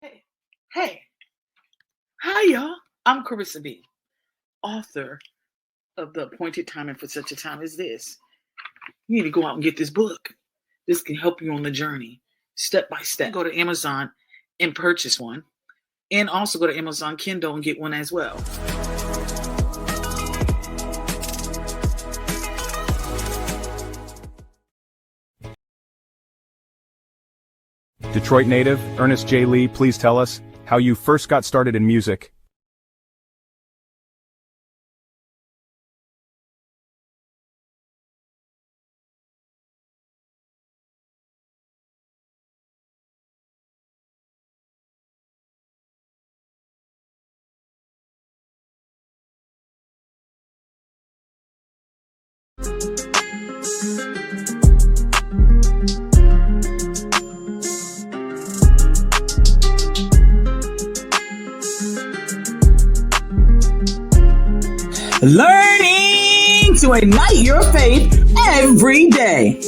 Hey, hey, hi y'all. I'm Carissa B, author of The Appointed Time and For Such a Time as This. You need to go out and get this book. This can help you on the journey, step by step. Go to Amazon and purchase one, and also go to Amazon Kindle and get one as well. Detroit native, Ernest J. Lee, please tell us how you first got started in music. Learning to ignite your faith every day.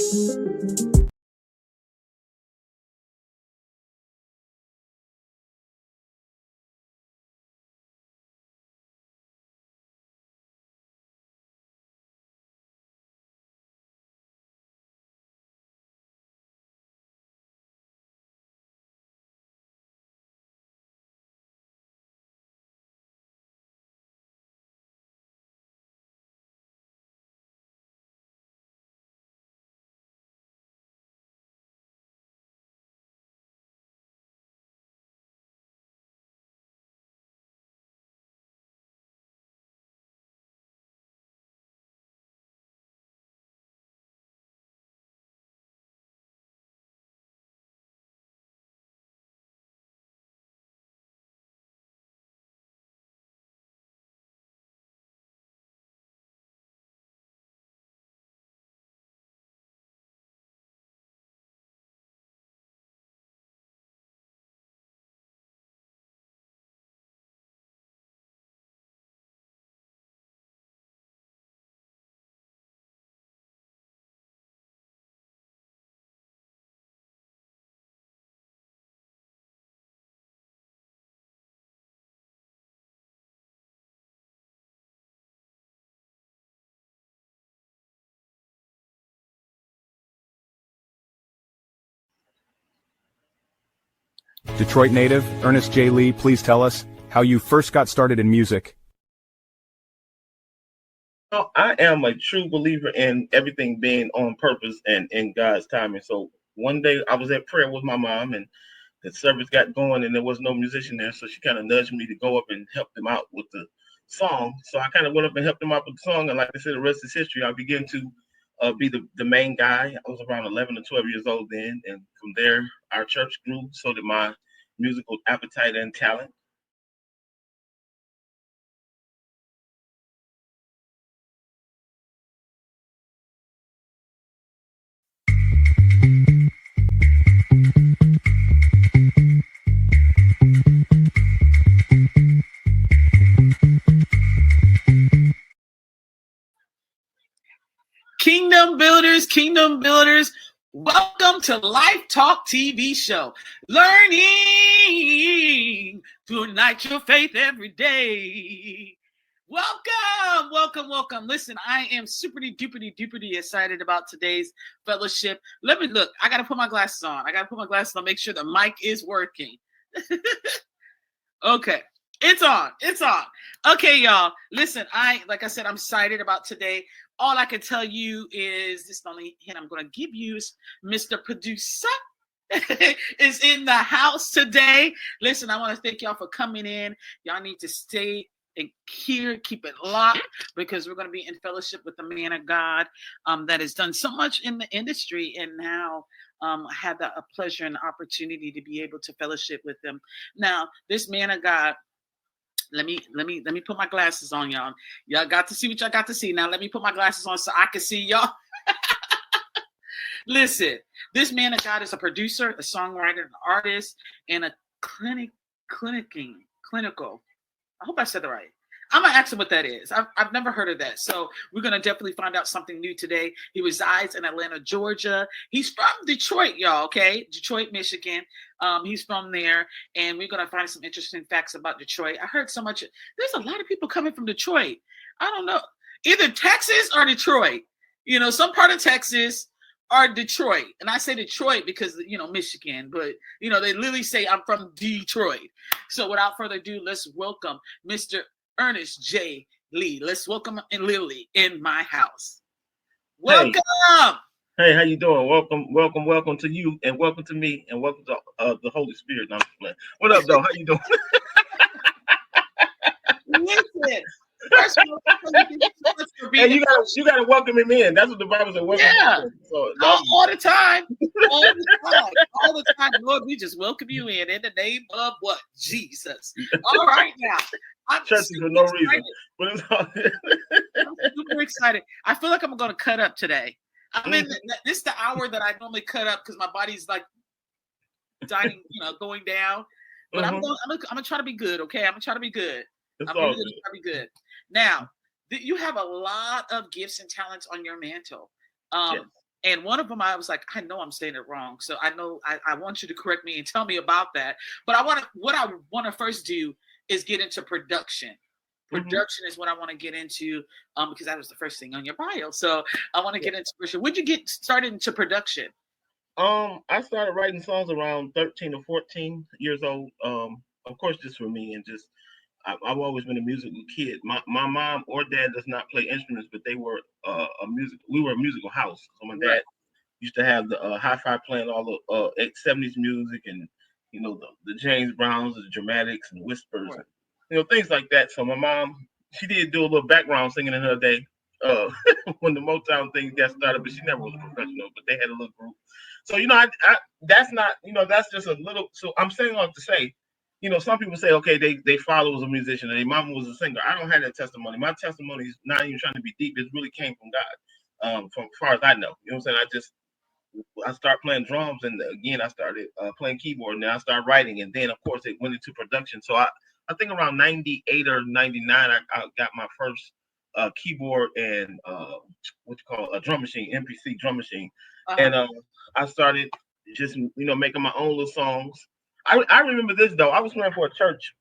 Detroit native, Ernest J. Lee, please tell us how you first got started in music. Well, I am a true believer in everything being on purpose and in God's timing. So one day I was at prayer with my mom, and the service got going, and there was no musician there. So she kind of nudged me to go up and help them out with the song. So I kind of went up and helped them out with the song. And like I said, the rest is history. I began to be the main guy. I was around 11 or 12 years old then. And from there, our church grew. So did my musical appetite and talent. Kingdom builders, welcome to Life Talk TV show. Learning to ignite your faith every day. Welcome. Listen, I am super duper excited about today's fellowship. Let me look. I got to put my glasses on. Make sure the mic is working. Okay. It's on. Okay, y'all. Listen, like I said, I'm excited about today. All I can tell you is this: the only hint I'm going to give you is Mr. Producer is in the house today. Listen, I want to thank y'all for coming in. Y'all need to stay and keep it locked, because we're going to be in fellowship with the man of God that has done so much in the industry, and now had a pleasure and opportunity to be able to fellowship with them. Now, this man of God. Let me put my glasses on, y'all. Y'all got to see what y'all got to see. Now let me put my glasses on so I can see y'all. Listen, this man of God is a producer, a songwriter, an artist, and a clinical. I hope I said that right. I'm gonna ask him what that is. I've never heard of that. So we're gonna definitely find out something new today. He resides in Atlanta, Georgia. He's from Detroit, y'all. Okay, Detroit, Michigan. He's from there, and we're gonna find some interesting facts about Detroit. I heard so much. There's a lot of people coming from Detroit. I don't know, either Texas or Detroit. You know, some part of Texas or Detroit, and I say Detroit because Michigan, but they literally say I'm from Detroit. So without further ado, let's welcome Mr. Ernest J. Lee. Let's welcome Lily in my house. Welcome. Hey, how you doing? Welcome to you, and welcome to me, and welcome to the Holy Spirit. No, what up, though? How you doing? Listen, first of all, hey, you gotta welcome him in. That's what the Bible says. Yeah, so, all the time, all the time. Lord, we just welcome you in the name of what? Jesus. All right, now. I'm churching for no reason. But it's all I'm super excited. I feel like I'm going to cut up today. I mean, this is the hour that I normally cut up because my body's like dying, going down. But I'm gonna try to be good. Okay, I'm gonna try to be good. It's I'm really gonna try to be good. Now, you have a lot of gifts and talents on your mantle. Yes. And one of them, I was like, I know I'm saying it wrong. So I know I want you to correct me and tell me about that. But what I want to first do is get into production. Production is what I want to get into because that was the first thing on your bio. So I want to get into production. When'd you get started into production? I started writing songs around 13 or 14 years old. Of course, just for me, and just I've always been a musical kid. My mom or dad does not play instruments, but they were we were a musical house. So my dad used to have the hi-fi playing all the 70s music, and the James Browns, the Dramatics, and Whispers, and, things like that. So my mom, she did do a little background singing in her day when the Motown thing got started, but she never was a professional. But they had a little group. So that's not that's just a little. So I'm saying all to say, some people say, okay, they father was a musician and their mama was a singer. I don't have that testimony. My testimony is not even trying to be deep. It really came from God. From as far as I know, you know what I'm saying. I started playing drums, and again I started playing keyboard, and then I started writing, and then of course it went into production. So I think around 98 or 99 I got my first keyboard and what you call a drum machine, MPC drum machine, and I started just making my own little songs. I remember this though. I was playing for a church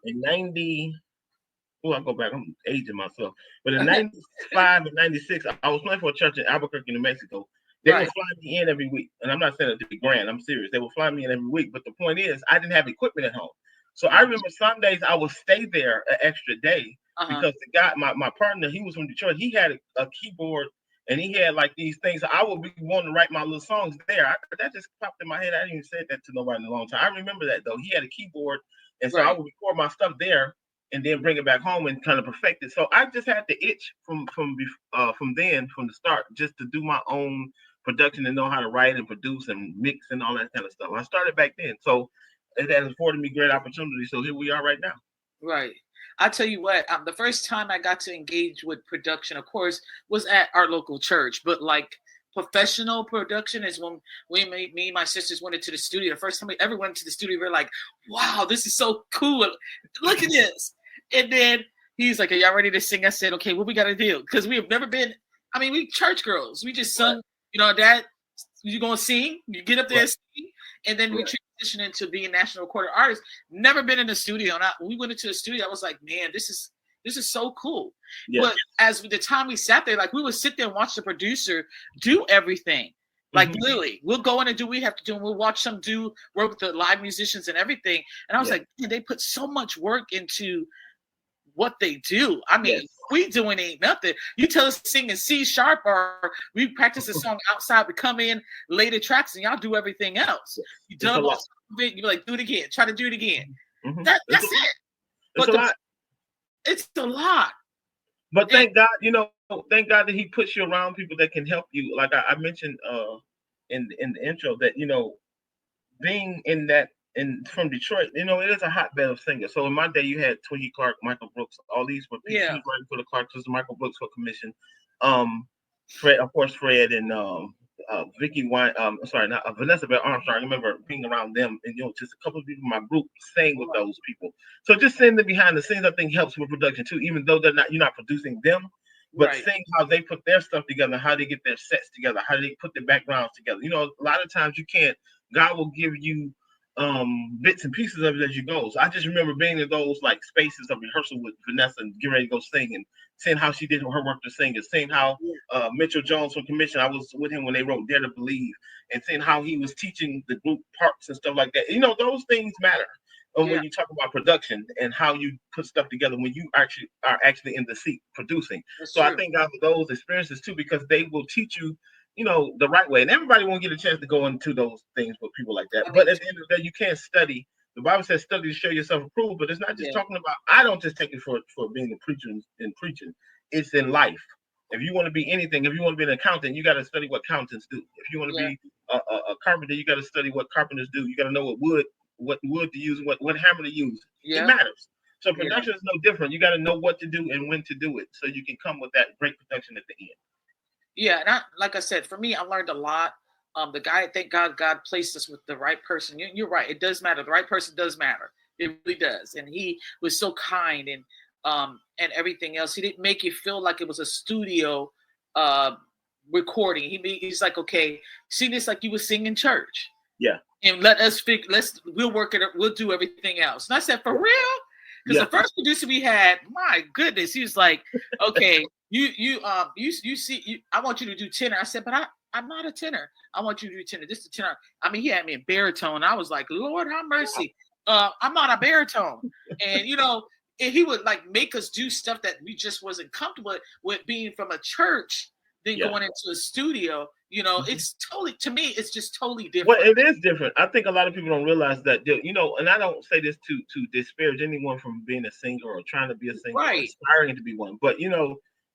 in 90. Oh, I go back. I'm aging myself. But in 95 and 96, I was playing for a church in Albuquerque, New Mexico. They would Right. fly me in every week, and I'm not saying it to be grand. I'm serious. They would fly me in every week, but the point is, I didn't have equipment at home. So I Mhm. remember some days I would stay there an extra day Uh-huh. because the guy, my partner, he was from Detroit. He had a keyboard and he had like these things. I would be wanting to write my little songs there. That just popped in my head. I didn't even say that to nobody in a long time. I remember that though. He had a keyboard, and so I Right. would record my stuff there and then bring it back home and kind of perfect it. So I just had the itch from then from the start just to do my own production and know how to write and produce and mix and all that kind of stuff. I started back then, so it has afforded me great opportunity. So here we are right now. Right. I tell you what, the first time I got to engage with production, of course, was at our local church. But like professional production is when me and my sisters went into the studio. The first time we ever went to the studio, we were like, "Wow, this is so cool! Look at this!" And then he's like, "Are y'all ready to sing?" I said, "Okay, what we got to do?" Because we have never been. I mean, we church girls. We just Right, sung. You know, Dad, you gonna sing? You get up there right, and sing, and then we right. transition into being national recorded artists. Never been in the studio. And when we went into the studio, I was like, man, this is so cool. Yes. But as with the time we sat there, like we would sit there and watch the producer do everything. Like Hmm. literally, we'll go in and do what we have to do, and we'll watch them do work with the live musicians and everything. And I was Yes. like, man, they put so much work into what they do. I mean, Yes. we doing ain't nothing. You tell us to sing in C sharp, or we practice a song outside. We come in, lay the tracks, and y'all do everything else. Yes. You It's a dub on lot. some of it, you be like, do it again, try to do it again. Hmm. That's it. It's But a lot. it's a lot. But And thank God that He puts you around people that can help you. Like I mentioned in the intro that being in that in from Detroit, it is a hotbed of singers. So in my day, you had Twiggy Clark, Michael Brooks, all these were people. She yeah, was writing for the Clarks, Michael Brooks for commission. Um, Fred, of course, Fred and Vicky Wine. Sorry, not Vanessa Bell Armstrong. I remember being around them, and just a couple of people in my group sang with right, those people. So just seeing them behind the scenes, I think helps with production too. Even though you're not producing them, but right. seeing how they put their stuff together, how they get their sets together, how they put their backgrounds together. A lot of times you can't. God will give you bits and pieces of it as you go. So I just remember being in those like spaces of rehearsal with Vanessa and getting ready to go sing and seeing how she did her work to sing and seeing how Yeah, Mitchell Jones from Commission, I was with him when they wrote Dare to Believe, and seeing how he was teaching the group parts and stuff like that. Those things matter. And yeah, when you talk about production and how you put stuff together when you actually are actually in the seat producing. that's So I true. think out of those experiences too, because they will teach you the right way. And everybody won't get a chance to go into those things with people like that. I But mean, at the end of the day, you can't study. The Bible says study to show yourself approved, but it's not just yeah, talking about. I don't just take it for being a preacher and preaching. It's in life. If you want to be anything, if you want to be an accountant, you got to study what accountants do. If you want to yeah, be a carpenter, you got to study what carpenters do. You got to know what wood to use, what hammer to use. It yeah, matters. So yeah. production is no different. You got to know what to do and when to do it, so you can come with that great production at the end. Yeah, and like I said, for me, I learned a lot. The guy, thank God placed us with the right person. You're right. It does matter. The right person does matter. It really does. And he was so kind and everything else. He didn't make you feel like it was a studio uh recording. He's like, okay, see this like you were singing in church, Yeah, and we'll work it. We'll do everything else. And I said, for real? Because yeah, the first producer we had, my goodness, he was like, okay, you see, I want you to do tenor. I said, but I'm not a tenor. I want you to do tenor. This is tenor. I mean, he had me in baritone. I was like, Lord have mercy. I'm not a baritone. And and he would like make us do stuff that we just wasn't comfortable with being from a church, then yeah. going into a studio. Mhm. It's totally, to me, it's just totally Well, different. it is different. I think a lot of people don't realize that, and I don't say this to disparage anyone from being a singer or trying to be a singer or Right, aspiring to be one, but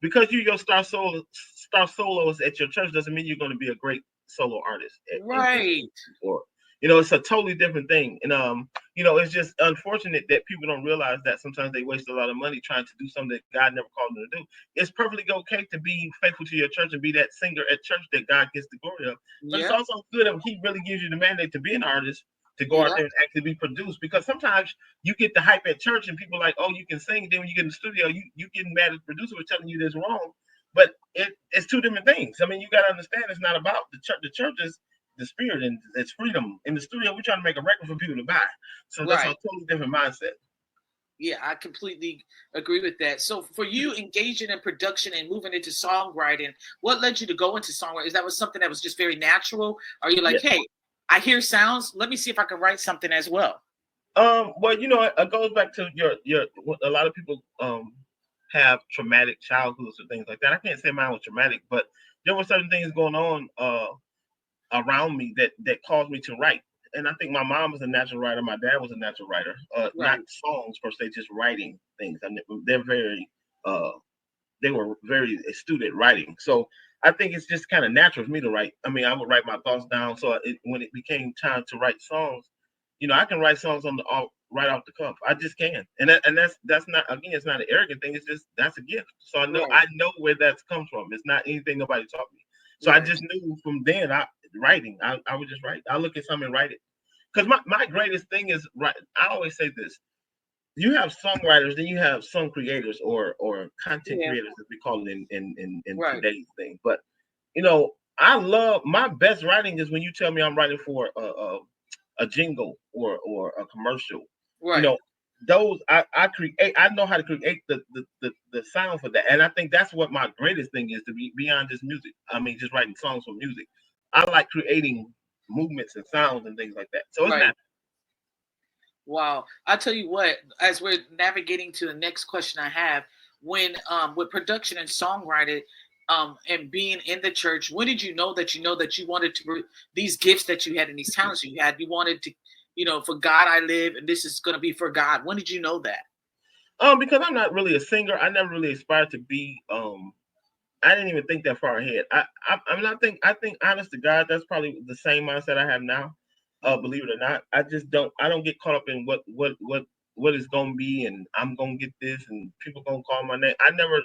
because you your star solos at your church doesn't mean you're going to be a great solo artist right, or it's a totally different thing. And it's just unfortunate that people don't realize that sometimes they waste a lot of money trying to do something that God never called them to do. It's perfectly okay to be faithful to your church and be that singer at church that God gets the glory of. But it's yeah, also good if He really gives you the mandate to be an artist, to go out yeah, there and actually be produced. Because sometimes you get the hype at church and people are like, oh, you can sing. Then when you get in the studio, you getting mad at the producer for telling you this wrong. But it's two different things. I mean, you got to understand it's not about the church. The church is the spirit and it's freedom. In the studio, we're trying to make a record for people to buy. So that's a right. totally different mindset. Yeah, I completely agree with that. So for you engaging in production and moving into songwriting, what led you to go into songwriting? Is that was something that was just very natural? Are you like, Yeah. hey, I hear sounds, let me see if I can write something as well? Well, it goes back to your. A lot of people have traumatic childhoods or things like that. I can't say mine was traumatic, but there were certain things going on around me that caused me to write. And I think my mom was a natural writer. My dad was a natural writer. Not Right, songs per se, just writing things. I mean, uh, they were very astute at writing. So I think it's just kind of natural for me to write. I mean, I would write my thoughts down. So when it became time to write songs, I can write songs right off the cuff. I just can, and that's not, again, it's not an arrogant thing. It's just that's a gift. So right, I know where that's come from. It's not anything nobody taught me. So I right. just knew from then. I would just write. I look at something and write it. Because my greatest thing is right. I always say this: you have songwriters, then you have song creators or content Yeah, creators, as we call it in right. today's thing. But I love my best writing is when you tell me I'm writing for a jingle or a commercial. You Right. know, those I create. I know how to create the sound for that, and I think that's what my greatest thing is to be beyond just music. I mean, just writing songs for music. I like creating movements and sounds and things like that. So it's Right. not. Wow. I tell you what, as we're navigating to the next question I have, when with production and songwriting, and being in the church, when did you know that you wanted to these gifts that you had and these talents you had, you wanted to, for God I live and this is gonna be for God. When did you know that? Because I'm not really a singer. I never really aspired to be. I didn't even think that far ahead. I'm not think. I think, honest to God, that's probably the same mindset I have now. Mhm. Believe it or not, I just don't. I don't get caught up in what it's gonna be, and I'm gonna get this, and people gonna call my name. I never.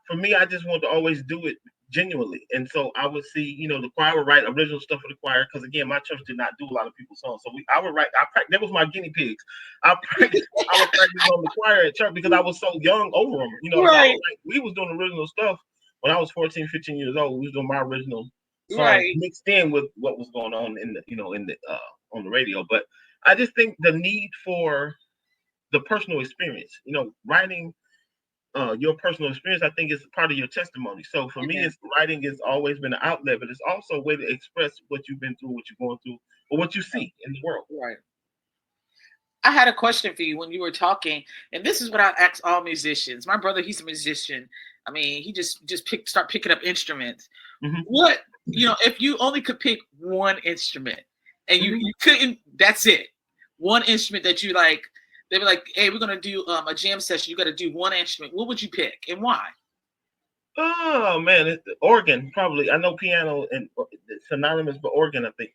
For me, I just want to always do it genuinely, and so I would see, the choir would write original stuff for the choir because again, my church did not do a lot of people's songs, so I would write. That was my guinea pigs. I practiced. I would practice on the choir at church because I was so young over them. So Right, we was doing original stuff when I was 14, 15 years old. We was doing my original songs right. mixed in with what was going on in the on the radio. But I just think the need for the personal experience, writing your personal experience, I think is part of your testimony. So for me, Yeah, it's writing has always been an outlet, but it's also a way to express what you've been through, what you're going through, or what you see in the world. right. I had a question for you when you were talking, and this is what I ask all musicians. My brother, he's a musician. I mean, he just start picking up instruments. Hmm. What, if you only could pick one instrument and you, Hmm. you couldn't, that's it. One instrument that you like, they'd be like, hey, we're gonna do a jam session. You gotta do one instrument. What would you pick and why? Oh man, it's the organ probably. I know piano and it's synonymous, but organ, I think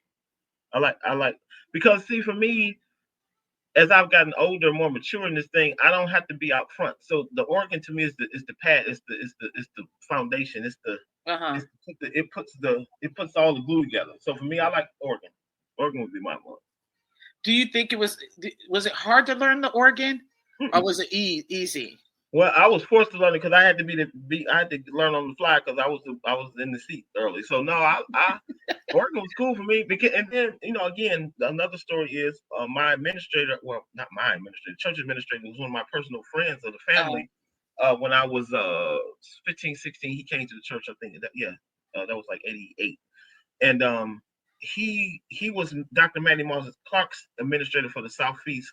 I like because see for me, as I've gotten older, more mature in this thing, I don't have to be out front. So the organ to me is the pad, it's the foundation, Uh-huh. it puts all the glue together. So for me, I like organ. Organ would be my one. Do you think was it hard to learn the organ or Mm-mm. was it easy? Well, I was forced to learn it because I had to I had to learn on the fly because I was in the seat early. So no, I Oregon was cool for me because, and then again, another story is my administrator, well, not my administrator, church administrator was one of my personal friends of the Uh, family. When I was 15, 16, he came to the church. I think that was like 88, and he was Dr. Manny Moses Clark's administrator for the Southeast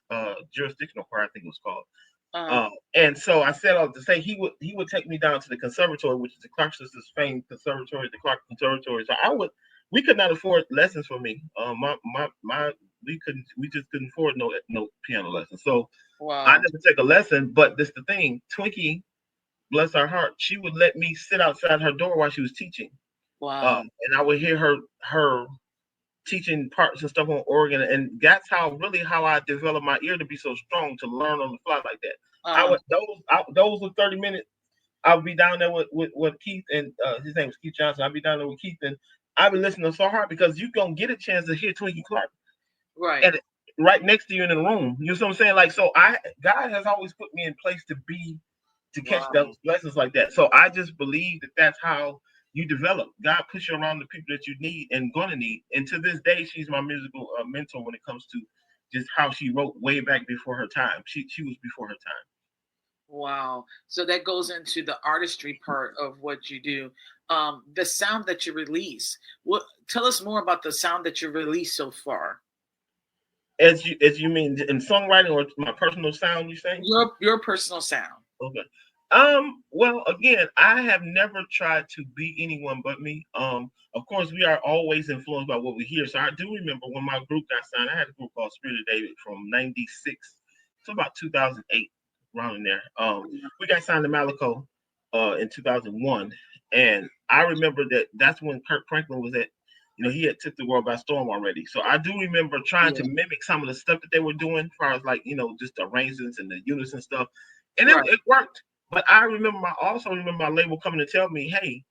jurisdictional choir, I think it was called. uh, And so I said all to say he would take me down to the conservatory, which is the Clark Sisters famed conservatory, the Clark Conservatory. So we could not afford lessons for me. We just couldn't afford no piano lessons. So I wow. never take a lesson. But this the thing, Twinkie, bless her heart, she would let me sit outside her door while she was teaching, Wow. and I would hear her teaching parts and stuff on organ, and that's how I developed my ear to be so strong to learn on the fly like that. I Uh, would those were 30 minutes. I would be down there with Keith, and his name was Keith Johnson. I'd be down there with Keith, and I'd be listening so hard because you gonna get a chance to hear Twinkie Clark right. and right next to you in the room. You know what I'm saying? Like so, God has always put me in place to catch Wow. those lessons like that. So I just believe that that's how you develop. God puts you around the people that you need and gonna need. And to this day, she's my musical mentor when it comes to just how she wrote way back before her time. She was before her time. Wow. So that goes into the artistry part of what you do. The sound that you release. What tell us more about the sound that you released so far. As you mean in songwriting or my personal sound, you say? Your personal sound. Okay. Well, again, I have never tried to be anyone but me. Of course, we are always influenced by what we hear. So I do remember when my group got signed. I had a group called Spirit of David from '96 to about 2008, around in there. We got signed to Malico in 2001, and I remember that's when Kirk Franklin was at. He had took the world by storm already. So I do remember trying to Yeah. mimic some of the stuff that they were doing, as far as like just the arrangements and the unison stuff, and it, Right. it worked. But I also remember my label coming to tell me, "Hey,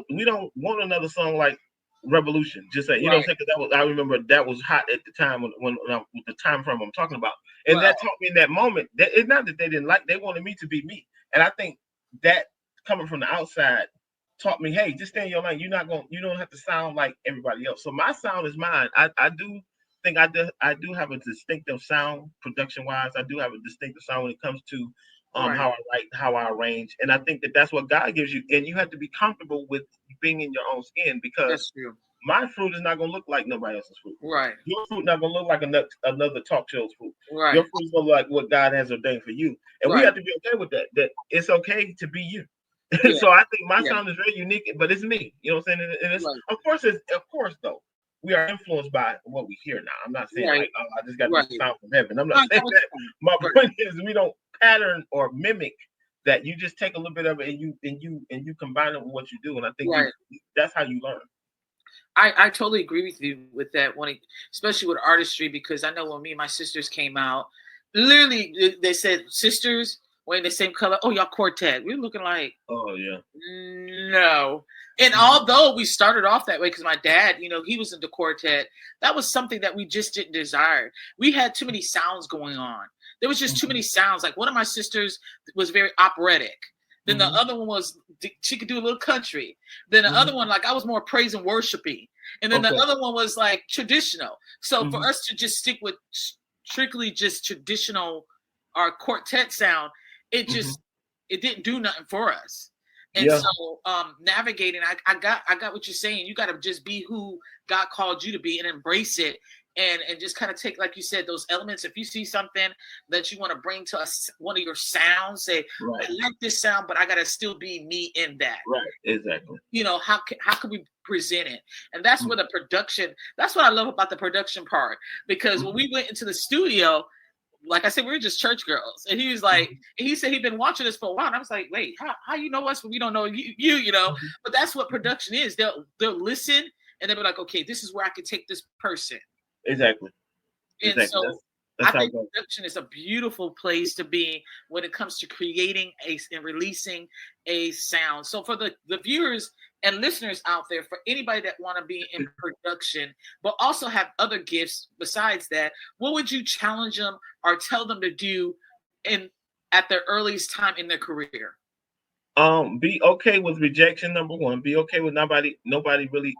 we don't want another song like Revolution." Just say, Right. because I remember that was hot at the time with the time frame I'm talking about, and Well, that taught me in that moment that it's not that they didn't they wanted me to be me, and I think that coming from the outside taught me, hey, just stay in your lane. You don't have to sound like everybody else. So my sound is mine. I do think I do have a distinctive sound production wise. I do have a distinctive sound when it comes to right. how I write, how I arrange, and I think that that's what God gives you, and you have to be comfortable with being in your own skin, because That's true. my fruit is not going to look like nobody else's fruit. Right. Your fruit not going to look like another talk show's fruit. Your Right. fruit is going to look like what God has ordained for you, and we Right. have to be okay with that. That it's okay to be you. Yeah. So I think my Yeah. sound is very unique, but it's me. You know what I'm saying? And it's Right. of course though, we are influenced by what we hear now. I'm not saying Right. like, oh, I just got this Right. sound from heaven. I'm No, not I saying know what that. you're saying. My Right. point is we don't pattern or mimic that. You just take a little bit of it and you combine it with what you do. And I think Right. that's how you learn. I totally agree with you with that especially with artistry, because I know when me and my sisters came out, literally they said sisters wearing the same color. Oh, y'all quartet. We were looking like Oh yeah. no. And Mhm. although we started off that way because my dad, he was into quartet, that was something that we just didn't desire. We had too many sounds going on. There was just too Mhm. many sounds. Like one of my sisters was very operatic. Then the Mhm. other one was she could do a little country. Then the other Mhm. one, like I was more praise and worshipy. And then the Okay. other one was like traditional. So for Mhm. us to just stick with strictly just traditional, our quartet sound, it Mhm. just it didn't do nothing for us. And Yeah. so navigating, I got what you're saying. You got to just be who God called you to be and embrace it, and just kind of take, like you said, those elements. If you see something that you want to bring to us, one of your sounds, say, I Right. like this sound, but I got to still be me in that. Right. Exactly. How can we present it? And that's where the production, that's what I love about the production part, because when Mhm. we went into the studio, like I said, we were just church girls. And he was like, Mhm. he said he'd been watching us for a while. And I was like, wait, how you know us when we don't know you. Mhm. But that's what production is. They'll listen and they'll be like, okay, this is where I can take this person. Exactly. And Exactly. so That's I how it think goes. production is a beautiful place to be when it comes to creating and releasing a sound. So for the viewers and listeners out there, for anybody that want to be in production, but also have other gifts besides that, what would you challenge them or tell them to do in at their earliest time in their career? Be okay with rejection. Number one, be okay with nobody really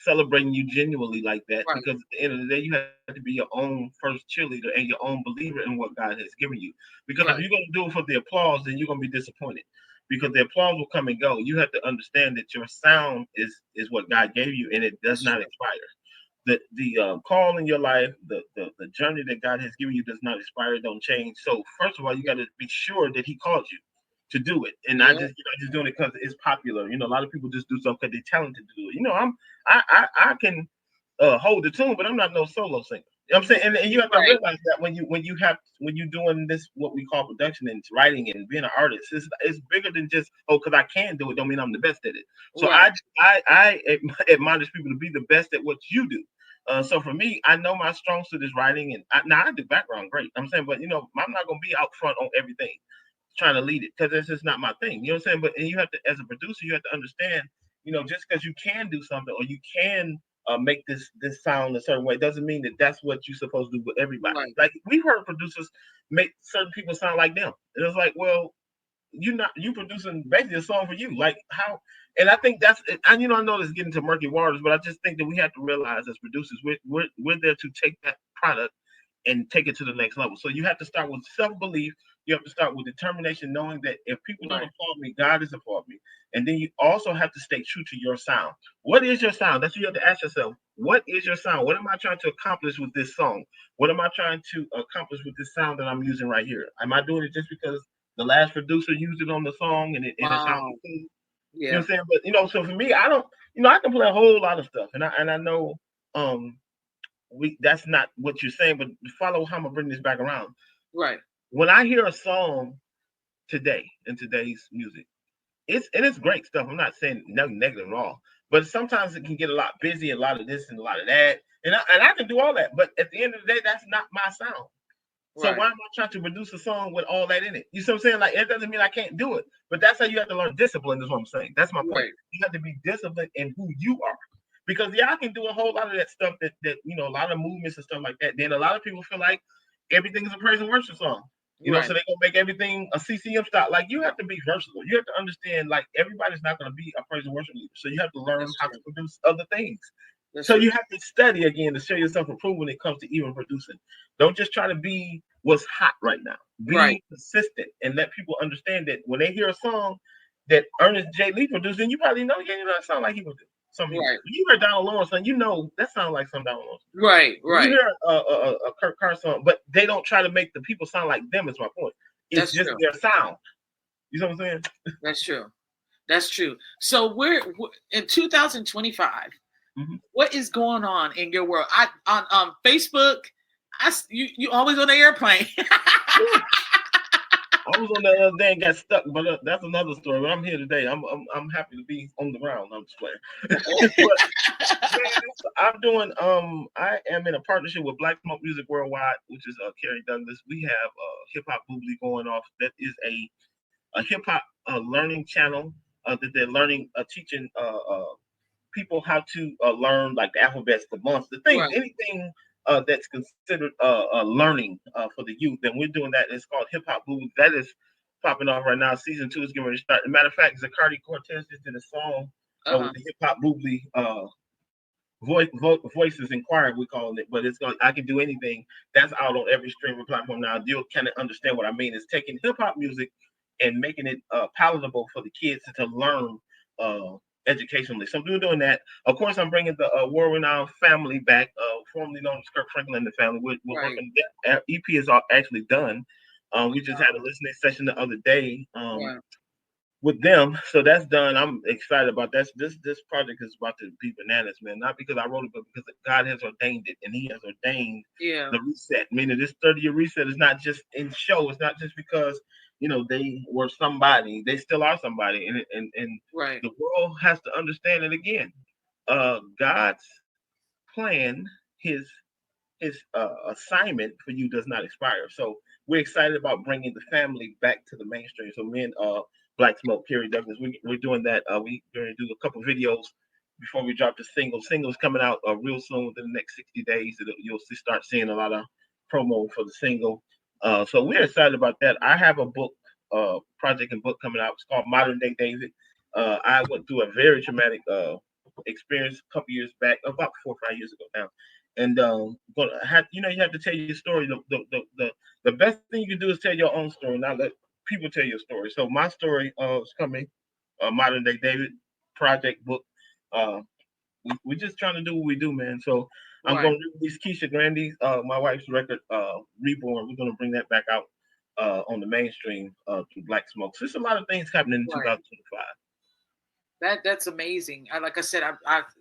celebrating you genuinely like that, Right, because at the end of the day, you have to be your own first cheerleader and your own believer in what God has given you. Because if right, you're going to do it for the applause, then you're going to be disappointed, because the applause will come and go. You have to understand that your sound is what God gave you, and it does that's not true. expire. The call in your life, the journey that God has given you does not expire, don't change. So first of all, you got to be sure that He called you to do it, and not Yeah, just doing it because it's popular. A lot of people just do something because they're talented to do it. I can hold the tune, but I'm not no solo singer. You know what I'm saying? And you have to right, realize that when you're doing this, what we call production and writing and being an artist, it's bigger than just, oh, because I can do it don't mean I'm the best at it. So right, I admonish people to be the best at what you do. So for me, I know my strong suit is writing, and now I do background great. I'm saying, but I'm not gonna be out front on everything trying to lead it, because that's just not my thing. You know what I'm saying? But and you have to, as a producer, you have to understand, just because you can do something or you can make this sound a certain way doesn't mean that that's what you're supposed to do with everybody. right, Like we've heard producers make certain people sound like them, and it's like, well, you producing basically a song for you. Like how? And I think and I know this is getting to murky waters, but I just think that we have to realize as producers, we're there to take that product and take it to the next level. So you have to start with self belief. You have to start with determination, knowing that if people don't Right. applaud me, God is applauding me. And then you also have to stay true to your sound. What is your sound? That's what you have to ask yourself. What is your sound? What am I trying to accomplish with this song? What am I trying to accomplish with this sound that I'm using right here? Am I doing it just because the last producer used it on the song and it sounded Wow. cool? You know what Yeah. I'm saying? But so for me, I don't, I can play a whole lot of stuff, and I know um that's not what you're saying, but follow how I'm gonna bring this back around. Right. When I hear a song today in today's music, it's great stuff. I'm not saying nothing negative at all, but sometimes it can get a lot busy, a lot of this and a lot of that, and I can do all that. But at the end of the day, that's not my sound. So Right. why am I trying to produce a song with all that in it? You see what I'm saying? Like it doesn't mean I can't do it, but that's how you have to learn discipline. Is what I'm saying. That's my point. Right. You have to be disciplined in who you are, because yeah, I can do a whole lot of that stuff that a lot of movements and stuff like that. Then a lot of people feel like everything is a praise and worship song. Right. So they gonna make everything a CCM style. Like you have to be versatile. You have to understand like everybody's not gonna be a praise and worship leader. So you have to learn That's how true. to produce other things. That's So true. you have to study again to show yourself improved when it comes to even producing. Don't just try to be what's hot right now. Right. Be consistent and let people understand that when they hear a song that Ernest J. Lee produced, then you probably know, yeah, that sound like he would do. Something he would do. Right. You hear Donald Lawrence song, that sounds like some Donald Lawrence. Right. You Right. hear a Kurt Carr song, but they don't try to make the people sound like them. Is my point. It's That's just true. their sound. You know what I'm saying? That's true. That's true. So we're in 2025. Mm-hmm. What is going on in your world? I on Facebook. You always on the airplane. I was on the other day and got stuck, but that's another story. But I'm here today. I'm happy to be on the ground. I'm just playing. But man, I'm doing. I am in a partnership with Black Smoke Music Worldwide, which is Kerry Douglas. We have Hip Hop Boobly going off. That is a hip hop learning channel that they're learning, teaching people how to learn like the alphabets, the months, the things, Right. anything that's considered learning for the youth. And we're doing that. It's called Hip Hop Booth. That is popping off right now. Season 2 is getting ready to start. As a matter of fact, Zacardi Cortez just did a song with Uh-huh. the Hip Hop Boobly voices inquired, we calling it, but it's going. I can do anything. That's out on every streaming platform now. You'll kind of understand what I mean. It's taking hip hop music and making it palatable for the kids to learn educationally. So we're doing that. Of course, I'm bringing the world-renowned family back, formerly known as Kirk Franklin and the family. We're Right. working. That EP is actually done. We just had a listening session the other day. Right. With them, so that's done. I'm excited about that. This project is about to be bananas, man. Not because I wrote it, but because God has ordained it, and He has ordained Yeah. the reset. Meaning, this 30-year reset is not just in show. It's not just because they were somebody. They still are somebody, and Right. the world has to understand it again. God's plan, His assignment for you does not expire. So we're excited about bringing the family back to the mainstream. So me and Black Smoke, Kerry Douglas, we're doing that. We're going to do a couple videos before we drop the single. Single's coming out real soon within the next 60 days. You'll start seeing a lot of promo for the single. So we're excited about that. I have a book, project and book coming out. It's called Modern Day David. I went through a very traumatic experience a couple years back, about 4 or 5 years ago now. And you have to tell your story. The best thing you can do is tell your own story, not let people tell your story. So my story is coming, Modern Day David project book. Uh, we're just trying to do what we do, man. So I'm Right. going to release Keisha Grandy's, my wife's record, Reborn. We're going to bring that back out on the mainstream through Black Smoke. So there's a lot of things happening in Right. 2025. That's amazing. Like I said,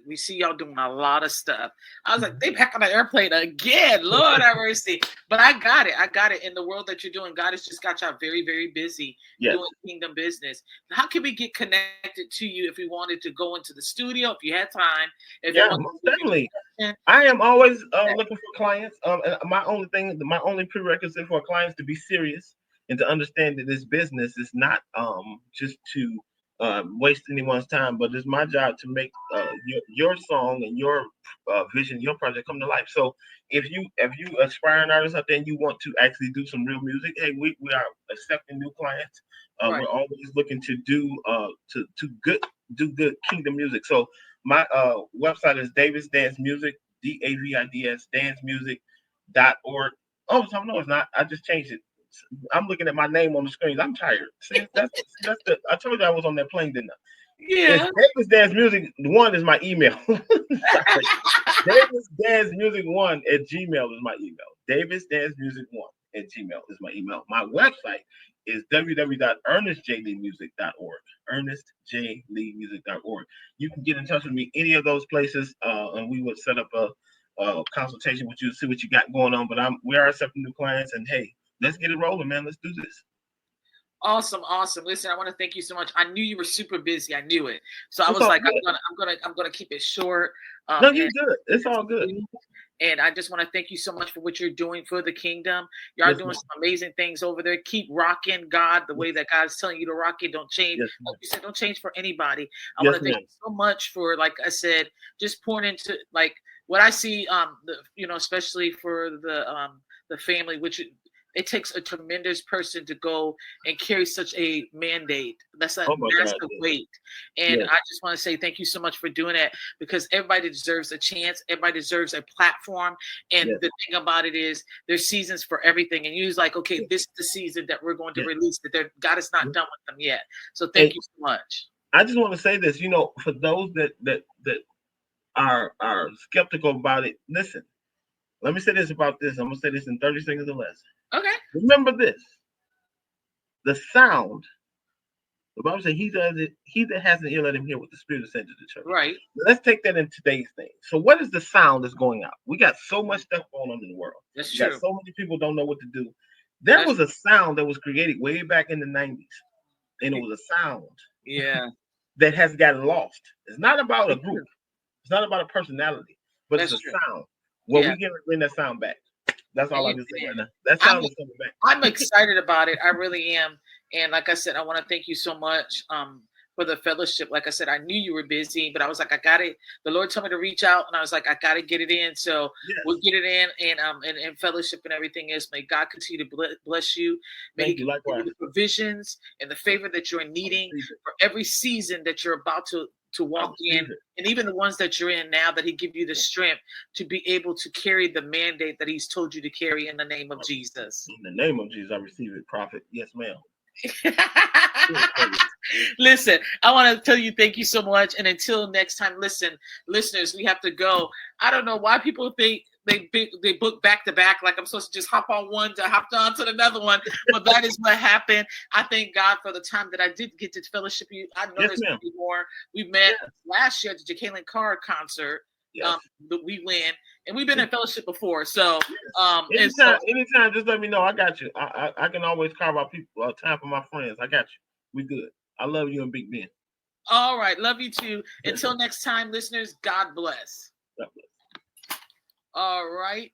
we see y'all doing a lot of stuff. I was like, Mhm. they back on the airplane again. Lord have mercy. But I got it. I got it. In the world that you're doing, God has just got y'all very, very busy Yes. doing kingdom business. How can we get connected to you if we wanted to go into the studio, if you had time? If you Yeah, wanted most to do definitely. production? I am always looking for clients. And my only prerequisite for clients to be serious and to understand that this business is not just to waste anyone's time, but it's my job to make your song and your vision, your project come to life. So if you aspiring artist out there and you want to actually do some real music, hey, we are accepting new clients. Right. We're always looking to do good kingdom music. So my website is Davis Dance Music, DAVIDS Dance Music.org. Oh, so no, it's not. I just changed it I'm looking at my name on the screen. I'm tired. See, that's the. I told you I was on that plane, didn't I? Yeah. It's Davis Dance Music 1 is my email. Sorry. Davis Dance Music 1 at Gmail is my email. Davis Dance Music 1 at Gmail is my email. My website is www.ernestjleemusic.org. Ernestjleemusic.org. You can get in touch with me any of those places, and we would set up a consultation with you to see what you got going on. But we are accepting new clients, and hey, let's get it rolling, man. Let's do this. Awesome. Listen, I want to thank you so much. I knew you were super busy. I knew it. So I It's was all like, good. I'm gonna keep it short. No, you're good. It's all good. And I just want to thank you so much for what you're doing for the kingdom. Y'all Yes, doing ma'am. some amazing things over there. Keep rocking God the way that God's telling you to rock it. Don't change. Yes, Like you said, don't change for anybody. I Yes, want to thank ma'am. you so much for, like I said, just pouring into like what I see. Especially for the family, which it takes a tremendous person to go and carry such a mandate. That's a Oh my God. massive Yes. weight. And Yes. I just want to say thank you so much for doing that, because everybody deserves a chance. Everybody deserves a platform. And Yes. the thing about it is there's seasons for everything. And you're like, okay, this is the season that we're going to Yes. release, that God is not Yes. done with them yet. So thank you so much. I just want to say this, for those that are skeptical about it, listen. Let me say this about this. I'm gonna say this in 30 seconds or less. Okay. Remember this: the sound. The Bible says, "He does it. He that has an ear, let him hear what the Spirit is saying to the church." Right. Let's take that in today's thing. So, what is the sound that's going out? We got so much stuff going on in the world. That's We true. got so many people don't know what to do. There was a sound that was created way back in the 90s, and it was a sound Yeah. that has gotten lost. It's not about a group. It's not about a personality, but That's it's a true. sound. Well, Yeah. we can bring that sound back. That's all I can say right now. That I'm- sound is coming back. I'm excited about it. I really am. And like I said, I want to thank you so much for the fellowship. Like I said, I knew you were busy, but I was like, I got it. The Lord told me to reach out, and I was like, I got to get it in. So Yes. we'll get it in, and fellowship and everything else. May God continue to bless you. May Thank He you. give Likewise. you the provisions and the favor that you're needing for every season that you're about to walk in, and even the ones that you're in now, that He give you the strength to be able to carry the mandate that He's told you to carry in the name of Jesus. In the name of Jesus, I receive it, prophet. Yes, ma'am. Listen, I want to tell you thank you so much. And until next time, listen, listeners, we have to go. I don't know why people think they book back to back, like I'm supposed to just hop on one to hop on to another one, but that is what happened. I thank God for the time that I did get to fellowship you. I know there's going to be more. We met last year at the Jacqueline Carr concert. Yes. We win, and we've been in fellowship before. So, anytime, just let me know. I got you. I can always carve out people time for my friends. I got you. We good. I love you and Big Ben. All right, love you too. Until next time, listeners. God bless. God bless. All right.